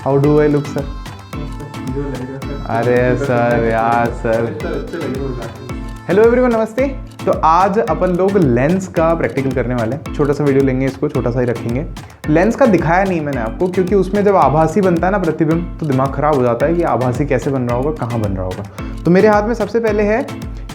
How do I look sir? अरे sir यार sir. Hello everyone, नमस्ते। तो आज अपन लोग लेंस का प्रैक्टिकल करने वाले हैं। छोटा सा वीडियो लेंगे, इसको छोटा सा ही रखेंगे। लेंस का दिखाया नहीं मैंने आपको, क्योंकि उसमें जब आभासी बनता है ना प्रतिबिंब, तो दिमाग खराब हो जाता है कि आभासी कैसे बन रहा होगा, कहाँ बन रहा होगा। तो मेरे हाथ में सबसे पहले है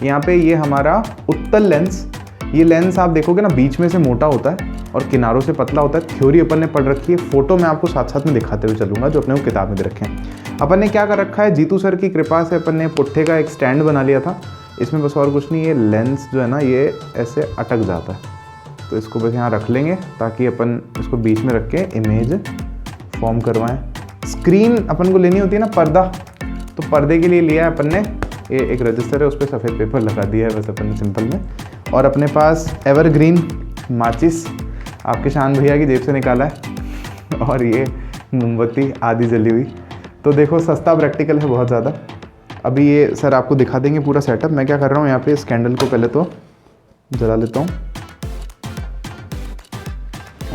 यहाँ पे ये हमारा उत्तल लेंस। ये लेंस आप देखोगे ना, बीच में से मोटा होता है और किनारों से पतला होता है। थ्योरी अपन ने पढ़ रखी है, फोटो मैं आपको साथ साथ में दिखाते हुए चलूंगा जो अपने को किताब में दे रखे हैं। अपन ने क्या कर रखा है, जीतू सर की कृपा से अपन ने पुट्ठे का एक स्टैंड बना लिया था। इसमें बस और कुछ नहीं, ये लेंस जो है ना ये ऐसे अटक जाता है, तो इसको बस यहाँ रख लेंगे ताकि अपन इसको बीच में रख के इमेज फॉर्म करवाएं। स्क्रीन अपन को लेनी होती है ना, पर्दा, तो पर्दे के लिए लिया है अपन ने ये एक रजिस्टर है, उस पर सफ़ेद पेपर लगा दिया है बस अपन ने सिंपल में। और अपने पास एवरग्रीन माचिस आपके शान भैया की जेब से निकाला है, और ये मोमबत्ती आधी जली हुई। तो देखो सस्ता प्रैक्टिकल है बहुत ज़्यादा। अभी ये सर आपको दिखा देंगे पूरा सेटअप। मैं क्या कर रहा हूँ, यहाँ पे इस कैंडल को पहले तो जला लेता हूँ,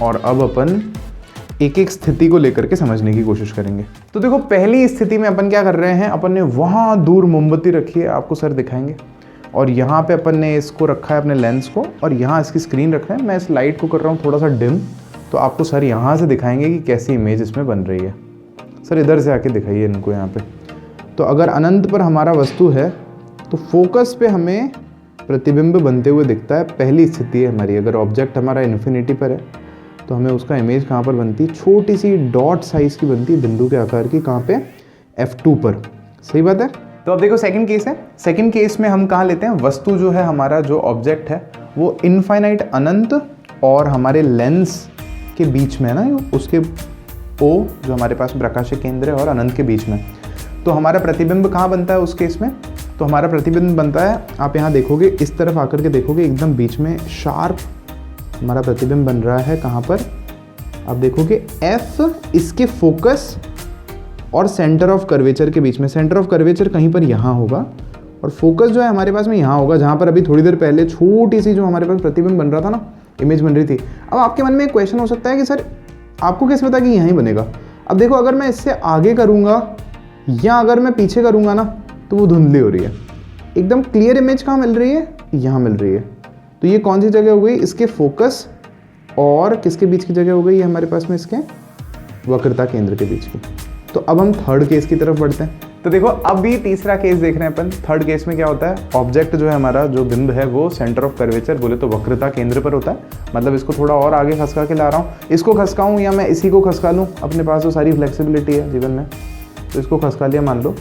और अब अपन एक एक स्थिति को लेकर के समझने की कोशिश करेंगे। तो देखो पहली स्थिति में अपन क्या कर रहे हैं, अपन ने वहाँ दूर मोमबत्ती रखी है, आपको सर दिखाएंगे। और यहाँ पे अपन ने इसको रखा है अपने लेंस को, और यहाँ इसकी स्क्रीन रखा है। मैं इस लाइट को कर रहा हूँ थोड़ा सा डिम, तो आपको सर यहाँ से दिखाएंगे कि कैसी इमेज इसमें बन रही है। सर इधर से आके दिखाइए इनको यहाँ पे। तो अगर अनंत पर हमारा वस्तु है तो फोकस पे हमें प्रतिबिंब बनते हुए दिखता है। पहली स्थिति है हमारी। अगर ऑब्जेक्ट हमारा इन्फिनिटी पर है तो हमें उसका इमेज कहाँ पर बनती है, छोटी सी डॉट साइज की बनती है, बिंदु के आकार की। कहाँ पे, F2 पर। सही बात है। तो अब देखो सेकंड केस है। सेकंड केस में हम कहाँ लेते हैं, वस्तु जो है हमारा, जो ऑब्जेक्ट है वो इनफाइनाइट अनंत और हमारे लेंस के बीच में है ना, उसके O जो हमारे पास प्रकाशिक केंद्र है और अनंत के बीच में। तो हमारा प्रतिबिंब कहाँ बनता है उस केस में, तो हमारा प्रतिबिंब बनता है, आप यहाँ देखोगे, इस तरफ आकर के देखोगे, एकदम बीच में शार्प हमारा प्रतिबिंब बन रहा है। कहाँ पर आप देखोगे, F इसके फोकस और सेंटर ऑफ कर्वेचर के बीच में। सेंटर ऑफ कर्वेचर कहीं पर यहाँ होगा, और फोकस जो है हमारे पास में यहाँ होगा, जहाँ पर अभी थोड़ी देर पहले छोटी सी जो हमारे पास प्रतिबिंब बन रहा था ना, इमेज बन रही थी। अब आपके मन में एक क्वेश्चन हो सकता है कि सर आपको कैसे पता कि यहीं बनेगा। अब देखो, अगर मैं इससे आगे करूँगा या अगर मैं पीछे करूँगा ना, तो वो धुंधली हो रही है। एकदम क्लियर इमेज कहाँ मिल रही है, यहाँ मिल रही है। तो ये कौन सी जगह हो गई, इसके फोकस और किसके बीच की जगह हो गई, ये हमारे पास में इसके वक्रता केंद्र के बीच की। तो अब हम थर्ड केस की तरफ बढ़ते हैं। तो देखो अभी तीसरा केस देख रहे हैं अपन। थर्ड केस में क्या होता है, ऑब्जेक्ट जो है हमारा, जो बिंब है वो सेंटर ऑफ कर्वेचर बोले तो वक्रता केंद्र पर होता है। मतलब इसको थोड़ा और आगे खसका के ला रहा हूँ। इसको खसकाऊँ या मैं इसी को खसका लूँ, अपने पास तो सारी फ्लेक्सिबिलिटी है जीवन में। तो इसको खसका लिया मान लो,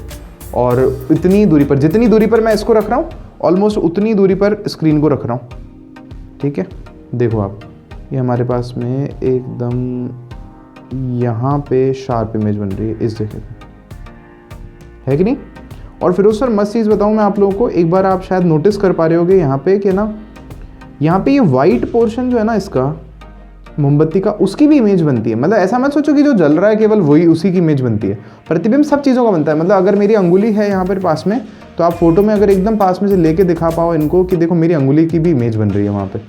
और इतनी दूरी पर, जितनी दूरी पर मैं इसको रख रहा हूँ, ऑलमोस्ट उतनी दूरी पर स्क्रीन को रख रहा हूँ। ठीक है, देखो आप, ये हमारे पास में एकदम यहाँ पे शार्प इमेज बन रही है इस जगह पे, है कि नहीं। और फिर उस सर मस्त चीज़ बताऊँ मैं आप लोगों को, एक बार आप शायद नोटिस कर पा रहे होगे यहाँ पे कि ना, यहाँ पे ये वाइट पोर्शन जो है ना इसका, मोमबत्ती का, उसकी भी इमेज बनती है। मतलब ऐसा मत सोचो कि जो जल रहा है केवल वही, उसी की इमेज बनती है। प्रतिबिंब सब चीज़ों का बनता है। मतलब अगर मेरी अंगुली है यहाँ पर पास में, तो आप फोटो में अगर एकदम पास में से लेके दिखा पाओ इनको कि देखो मेरी अंगुली की भी इमेज बन रही है वहाँ पे,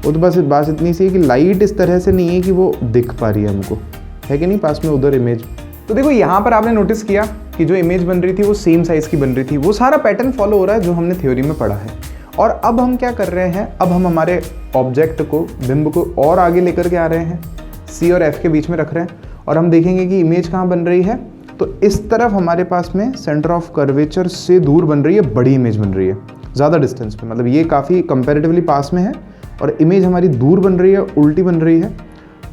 वो तो बस बात इतनी सी है कि लाइट इस तरह से नहीं है कि वो दिख पा रही है हमको, है कि नहीं, पास में उधर इमेज। तो देखो यहाँ पर आपने नोटिस किया कि जो इमेज बन रही थी वो सेम साइज़ की बन रही थी। वो सारा पैटर्न फॉलो हो रहा है जो हमने थ्योरी में पढ़ा है। और अब हम क्या कर रहे हैं, अब हम हमारे ऑब्जेक्ट को, बिंब को और आगे लेकर के आ रहे हैं, C और F के बीच में रख रहे हैं, और हम देखेंगे कि इमेज कहाँ बन रही है। तो इस तरफ हमारे पास में सेंटर ऑफ कर्वेचर से दूर बन रही है, बड़ी इमेज बन रही है, ज़्यादा डिस्टेंस पे। मतलब ये काफ़ी कंपैरेटिवली पास में है, और इमेज हमारी दूर बन रही है, उल्टी बन रही है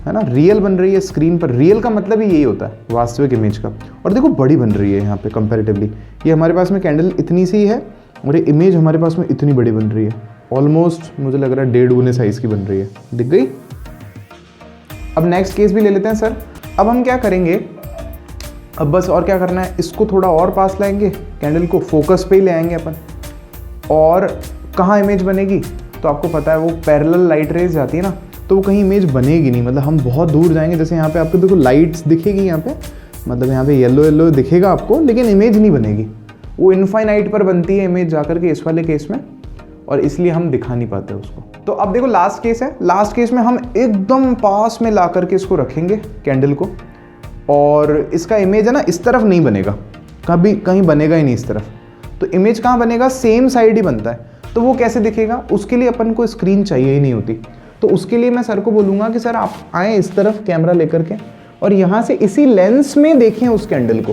ना, रियल बन रही है स्क्रीन पर। रियल का मतलब ही यही होता है, वास्तविक इमेज का। और देखो बड़ी बन रही है यहाँ पे कंपैरेटिवली। ये हमारे पास में कैंडल इतनी सी है, और ये इमेज हमारे पास में इतनी बड़ी बन रही है, ऑलमोस्ट मुझे लग रहा है 1.5 गुने साइज़ की बन रही है। दिख गई। अब नेक्स्ट केस भी ले लेते हैं सर। अब हम क्या करेंगे, अब बस और क्या करना है, इसको थोड़ा और पास लाएंगे, कैंडल को फोकस पे ही ले आएंगे अपन। और कहाँ इमेज बनेगी, तो आपको पता है वो पैरेलल लाइट रेज जाती है ना, तो वो कहीं इमेज बनेगी नहीं। मतलब हम बहुत दूर जाएंगे, जैसे यहाँ पे आपको देखो लाइट्स दिखेगी यहाँ पे, मतलब यहाँ पे येलो येलो दिखेगा आपको, लेकिन इमेज नहीं बनेगी। वो इनफाइनाइट पर बनती है इमेज जाकर के इस वाले केस में, और इसलिए हम दिखा नहीं पाते उसको। तो अब देखो लास्ट केस है। लास्ट केस में हम एकदम पास में ला करके इसको रखेंगे कैंडल को, और इसका इमेज है ना इस तरफ नहीं बनेगा, कभी कहीं बनेगा ही नहीं इस तरफ। तो इमेज कहाँ बनेगा, सेम साइड ही बनता है। तो वो कैसे दिखेगा, उसके लिए अपन को स्क्रीन चाहिए ही नहीं होती। तो उसके लिए मैं सर को बोलूँगा कि सर आप आएँ इस तरफ कैमरा लेकर के और यहाँ से इसी लेंस में देखें उस कैंडल को,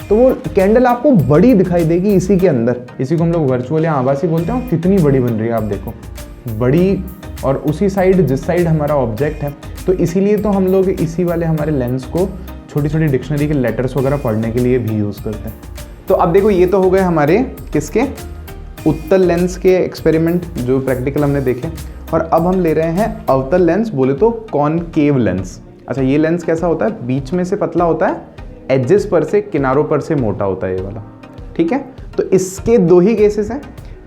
तो वो कैंडल आपको बड़ी दिखाई देगी इसी के अंदर। इसी को हम लोग वर्चुअल या आभासी बोलते हैं। कितनी बड़ी बन रही है आप देखो, बड़ी, और उसी साइड जिस साइड हमारा ऑब्जेक्ट है। तो इसीलिए तो हम लोग इसी वाले हमारे लेंस को छोटी छोटी डिक्शनरी के लेटर्स वगैरह पढ़ने के लिए भी यूज़ करते हैं। तो अब देखो ये तो हो गए हमारे किसके, उत्तल लेंस के एक्सपेरिमेंट जो प्रैक्टिकल हमने देखे। और अब हम ले रहे हैं अवतल लेंस, बोले तो कॉनकेव लेंस। अच्छा, ये लेंस कैसा होता है, बीच में से पतला होता है, एजेस पर से, किनारों पर से मोटा होता है ये वाला, ठीक है। तो इसके दो ही केसेस हैं।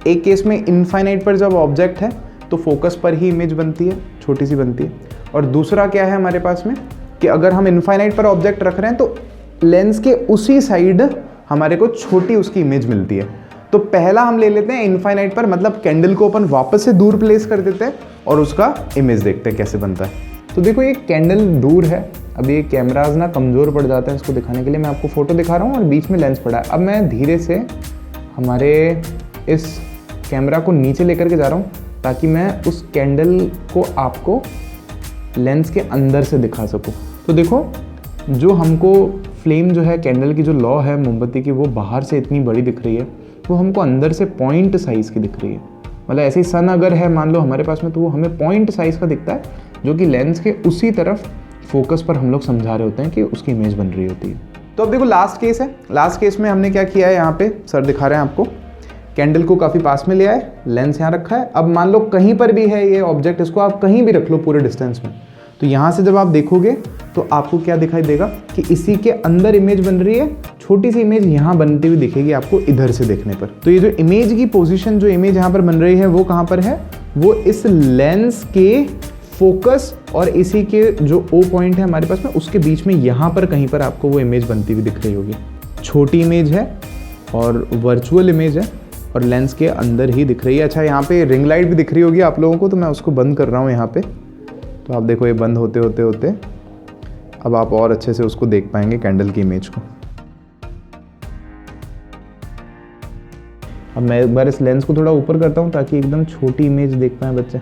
एक केस में इनफाइनाइट पर जब ऑब्जेक्ट है तो फोकस पर ही इमेज बनती है, छोटी सी बनती है। और दूसरा क्या है हमारे पास में कि अगर हम इनफाइनाइट पर ऑब्जेक्ट रख रहे हैं तो लेंस के उसी साइड हमारे को छोटी उसकी इमेज मिलती है। तो पहला हम ले लेते हैं इनफाइनाइट पर, मतलब कैंडल को अपन वापस से दूर प्लेस कर देते हैं और उसका इमेज देखते हैं कैसे बनता है। तो देखो ये कैंडल दूर है, अब ये कैमराज ना कमज़ोर पड़ जाते हैं इसको दिखाने के लिए। मैं आपको फ़ोटो दिखा रहा हूँ और बीच में लेंस पड़ा है। अब मैं धीरे से हमारे इस कैमरा को नीचे लेकर के जा रहा हूँ ताकि मैं उस कैंडल को आपको लेंस के अंदर से दिखा सकूँ। तो देखो जो हमको फ्लेम जो है कैंडल की जो लौ है मोमबत्ती की, वो बाहर से इतनी बड़ी दिख रही है, वो हमको अंदर से पॉइंट साइज़ की दिख रही है। मतलब ऐसे ही सन अगर है मान लो हमारे पास में, तो वो हमें पॉइंट साइज़ का दिखता है, जो कि लेंस के उसी तरफ फोकस पर हम लोग समझा रहे होते हैं कि उसकी इमेज बन रही होती है। तो अब देखो लास्ट केस है। लास्ट केस में हमने क्या किया है, यहाँ पे सर दिखा रहे हैं आपको, कैंडल को काफ़ी पास में ले आए, लेंस यहाँ रखा है। अब मान लो कहीं पर भी है ये ऑब्जेक्ट, इसको आप कहीं भी रख लो पूरे डिस्टेंस में, तो यहाँ से जब आप देखोगे तो आपको क्या दिखाई देगा कि इसी के अंदर इमेज बन रही है, छोटी सी इमेज यहाँ बनती हुई दिखेगी आपको इधर से देखने पर। तो ये जो इमेज की पोजीशन, जो इमेज यहाँ पर बन रही है वो कहाँ पर है, वो इस लेंस के फोकस और इसी के जो ओ पॉइंट है हमारे पास में, उसके बीच में यहाँ पर कहीं पर आपको वो इमेज बनती हुई दिख रही होगी। छोटी इमेज है और वर्चुअल इमेज है और लेंस के अंदर ही दिख रही है। अच्छा, यहाँ पे रिंग लाइट भी दिख रही होगी आप लोगों को, तो मैं उसको बंद कर रहा हूँ यहाँ पे। तो आप देखो ये बंद होते होते होते अब आप और अच्छे से उसको देख पाएंगे कैंडल की इमेज को। अब मैं एक बार इस लेंस को थोड़ा ऊपर करता हूँ ताकि एकदम छोटी इमेज देख पाए बच्चे।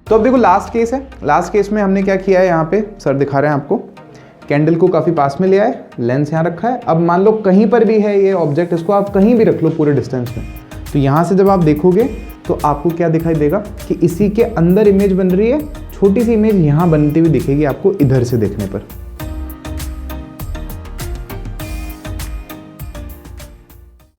तो अब देखो लास्ट केस है। लास्ट केस में हमने क्या किया है, यहाँ पे सर दिखा रहे हैं आपको, कैंडल को काफ़ी पास में ले आए, लेंस यहाँ रखा है। अब मान लो कहीं पर भी है ये ऑब्जेक्ट, इसको आप कहीं भी रख लो पूरे डिस्टेंस में, तो यहाँ से जब आप देखोगे तो आपको क्या दिखाई देगा कि इसी के अंदर इमेज बन रही है, छोटी सी इमेज यहाँ बनती हुई दिखेगी आपको इधर से देखने पर।